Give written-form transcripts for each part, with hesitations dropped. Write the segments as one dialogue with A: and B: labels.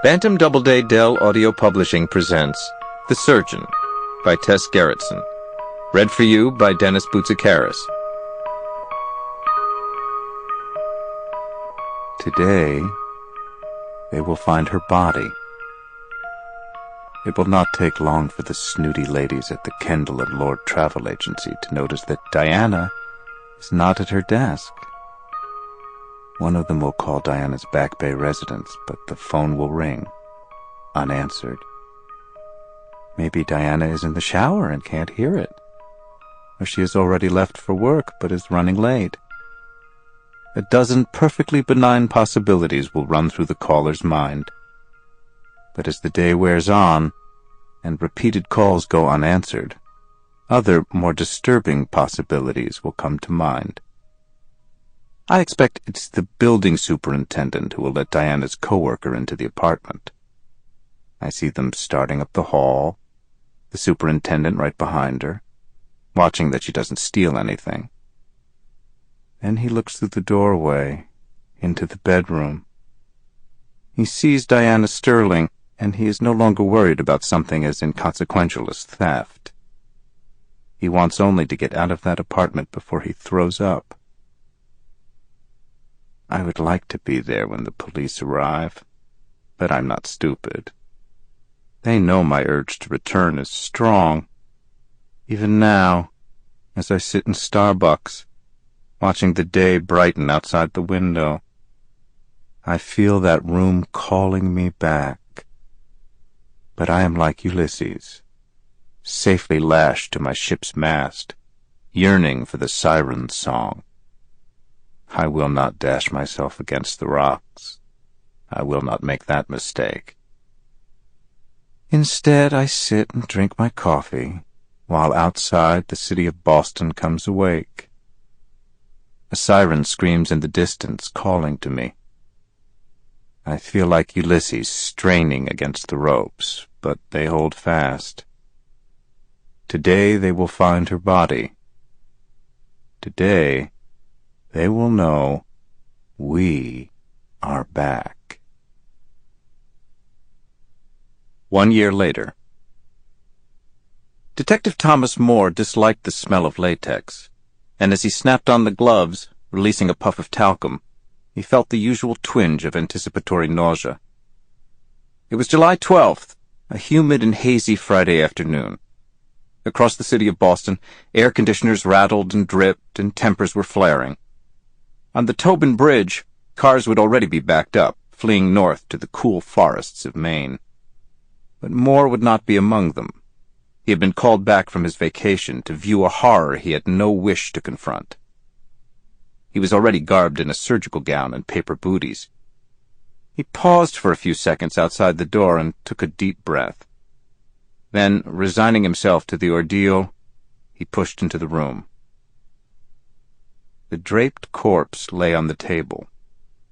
A: Bantam Doubleday Dell Audio Publishing presents The Surgeon by Tess Gerritsen. Read for you by Boutsikaris.
B: Today, they will find her body. It will not take long for the snooty ladies at the Kendall and Lord Travel Agency to notice that Diana is not at her desk. One of them will call Diana's Back Bay residence, but the phone will ring, unanswered. Maybe Diana is in the shower and can't hear it. Or she has already left for work but is running late. A dozen perfectly benign possibilities will run through the caller's mind. But as the day wears on, and repeated calls go unanswered, other, more disturbing possibilities will come to mind. I expect it's the building superintendent who will let Diana's coworker into the apartment. I see them starting up the hall, the superintendent right behind her, watching that she doesn't steal anything. Then he looks through the doorway, into the bedroom. He sees Diana Sterling, and he is no longer worried about something as inconsequential as theft. He wants only to get out of that apartment before he throws up. I would like to be there when the police arrive, but I'm not stupid. They know my urge to return is strong. Even now, as I sit in Starbucks, watching the day brighten outside the window, I feel that room calling me back. But I am like Ulysses, safely lashed to my ship's mast, yearning for the siren's song. I will not dash myself against the rocks. I will not make that mistake. Instead, I sit and drink my coffee, while outside the city of Boston comes awake. A siren screams in the distance, calling to me. I feel like Ulysses straining against the ropes, but they hold fast. Today they will find her body. Today they will know we are back.
A: 1 year later. Detective Thomas Moore disliked the smell of latex, and as he snapped on the gloves, releasing a puff of talcum, he felt the usual twinge of anticipatory nausea. It was July 12th, a humid and hazy Friday afternoon. Across the city of Boston, air conditioners rattled and dripped, and tempers were flaring. On the Tobin Bridge, cars would already be backed up, fleeing north to the cool forests of Maine. But Moore would not be among them. He had been called back from his vacation to view a horror he had no wish to confront. He was already garbed in a surgical gown and paper booties. He paused for a few seconds outside the door and took a deep breath. Then, resigning himself to the ordeal, he pushed into the room. The draped corpse lay on the table,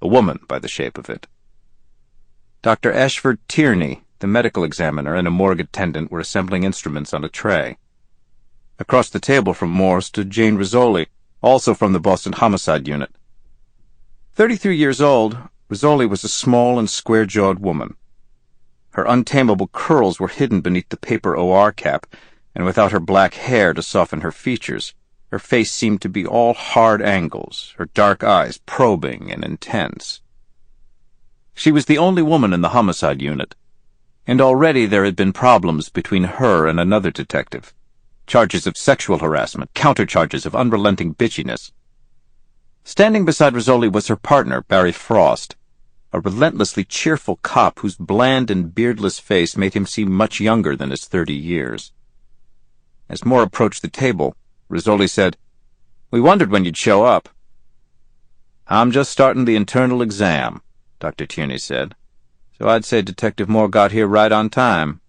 A: a woman by the shape of it. Dr. Ashford Tierney, the medical examiner, and a morgue attendant were assembling instruments on a tray. Across the table from Moore stood Jane Rizzoli, also from the Boston Homicide Unit. 33 years old, Rizzoli was a small and square-jawed woman. Her untamable curls were hidden beneath the paper OR cap, and without her black hair to soften her features, her face seemed to be all hard angles, her dark eyes probing and intense. She was the only woman in the homicide unit, and already there had been problems between her and another detective. Charges of sexual harassment, countercharges of unrelenting bitchiness. Standing beside Rizzoli was her partner, Barry Frost, a relentlessly cheerful cop whose bland and beardless face made him seem much younger than his 30 years. As Moore approached the table, Rizzoli said, "We wondered when you'd show up." "I'm just starting the internal exam," Dr. Tierney said. "So I'd say Detective Moore got here right on time."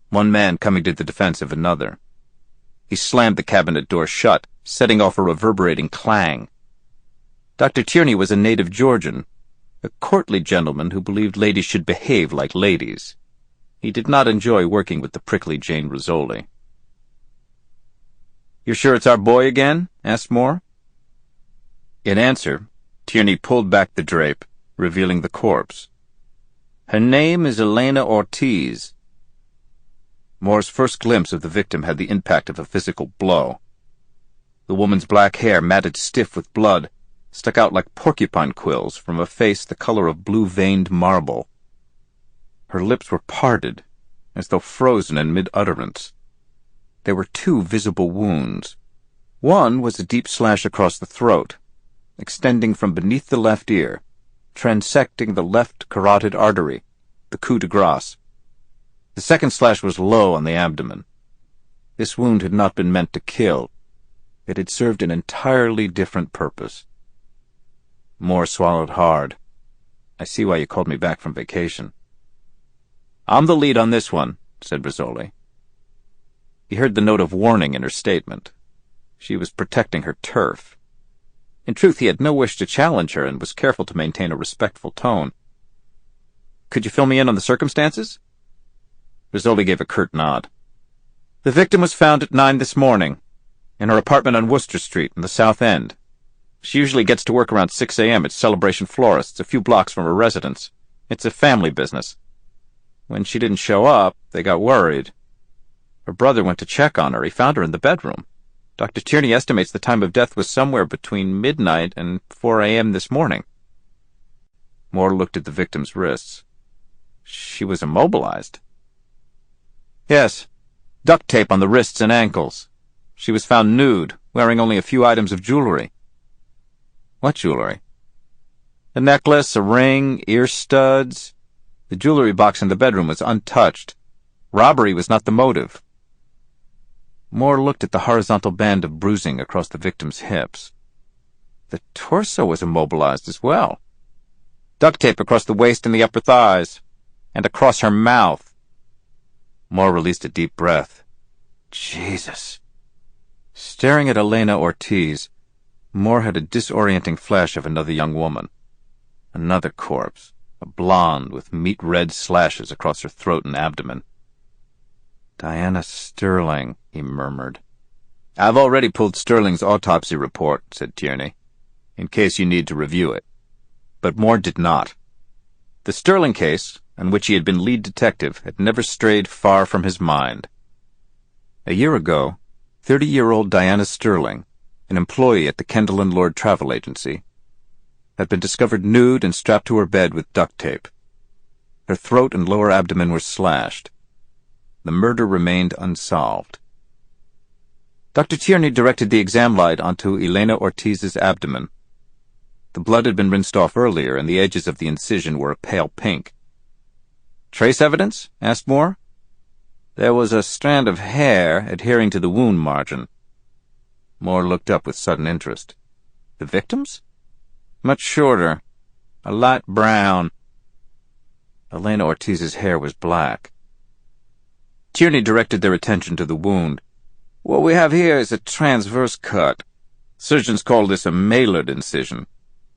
A: One man coming to the defense of another. He slammed the cabinet door shut, setting off a reverberating clang. Dr. Tierney was a native Georgian, a courtly gentleman who believed ladies should behave like ladies. He did not enjoy working with the prickly Jane Rizzoli. "You're sure it's our boy again?" asked Moore. In answer, Tierney pulled back the drape, revealing the corpse. Her name is Elena Ortiz. Moore's first glimpse of the victim had the impact of a physical blow. The woman's black hair, matted stiff with blood, stuck out like porcupine quills from a face the color of blue-veined marble. Her lips were parted, as though frozen in mid-utterance. There were 2 visible wounds. One was a deep slash across the throat, extending from beneath the left ear, transecting the left carotid artery, the coup de grace. The second slash was low on the abdomen. This wound had not been meant to kill. It had served an entirely different purpose. Moore swallowed hard. I see why you called me back from vacation. I'm the lead on this one, said Rizzoli. He heard the note of warning in her statement. She was protecting her turf. In truth, he had no wish to challenge her and was careful to maintain a respectful tone. Could you fill me in on the circumstances? Rizzoli gave a curt nod. The victim was found at 9 this morning, in her apartment on Worcester Street in the South End. She usually gets to work around 6 a.m. at Celebration Florists, a few blocks from her residence. It's a family business. When she didn't show up, they got worried. Her brother went to check on her. He found her in the bedroom. Dr. Tierney estimates the time of death was somewhere between midnight and 4 a.m. this morning. Moore looked at the victim's wrists. She was immobilized. Yes, duct tape on the wrists and ankles. She was found nude, wearing only a few items of jewelry. What jewelry? A necklace, a ring, ear studs. The jewelry box in the bedroom was untouched. Robbery was not the motive. Moore looked at the horizontal band of bruising across the victim's hips. The torso was immobilized as well. Duct tape across the waist and the upper thighs, and across her mouth. Moore released a deep breath. Jesus. Staring at Elena Ortiz, Moore had a disorienting flash of another young woman. Another corpse, a blonde with meat-red slashes across her throat and abdomen. Diana Sterling, he murmured. I've already pulled Sterling's autopsy report, said Tierney, in case you need to review it. But Moore did not. The Sterling case, on which he had been lead detective, had never strayed far from his mind. A year ago, 30-year-old Diana Sterling, an employee at the Kendall and Lord Travel Agency, had been discovered nude and strapped to her bed with duct tape. Her throat and lower abdomen were slashed. The murder remained unsolved. Dr. Tierney directed the exam light onto Elena Ortiz's abdomen. The blood had been rinsed off earlier, and the edges of the incision were a pale pink. Trace evidence? Asked Moore. There was a strand of hair adhering to the wound margin. Moore looked up with sudden interest. The victim's? Much shorter. A light brown. Elena Ortiz's hair was black. Tierney directed their attention to the wound. What we have here is a transverse cut. Surgeons call this a Maillard incision.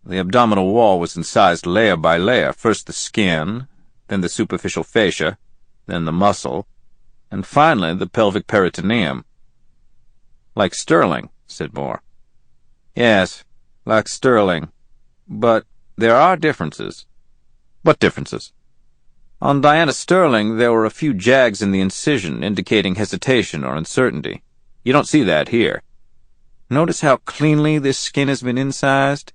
A: The abdominal wall was incised layer by layer, first the skin, then the superficial fascia, then the muscle, and finally the pelvic peritoneum. Like Sterling, said Moore. Yes, like Sterling. But there are differences. What differences? On Diana Sterling, there were a few jags in the incision, indicating hesitation or uncertainty. You don't see that here. Notice how cleanly this skin has been incised?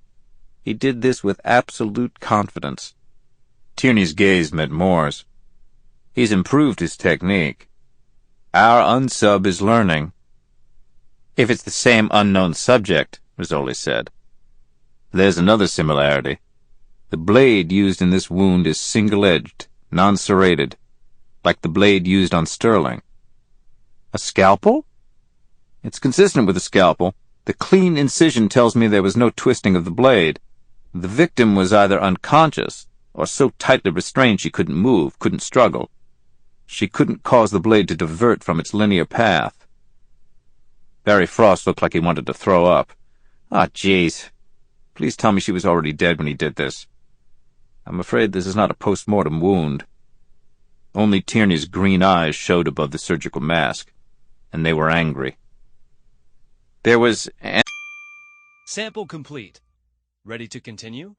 A: He did this with absolute confidence. Tierney's gaze met Moore's. He's improved his technique. Our unsub is learning. If it's the same unknown subject, Rizzoli said. There's another similarity. The blade used in this wound is single-edged, non-serrated, like the blade used on Sterling. A scalpel? It's consistent with a scalpel. The clean incision tells me there was no twisting of the blade. The victim was either unconscious or so tightly restrained she couldn't move, couldn't struggle. She couldn't cause the blade to divert from its linear path. Barry Frost looked like he wanted to throw up. Ah, jeez. Please tell me she was already dead when he did this. I'm afraid this is not a post-mortem wound. Only Tierney's green eyes showed above the surgical mask, and they were angry. There was...
C: Sample complete. Ready to continue?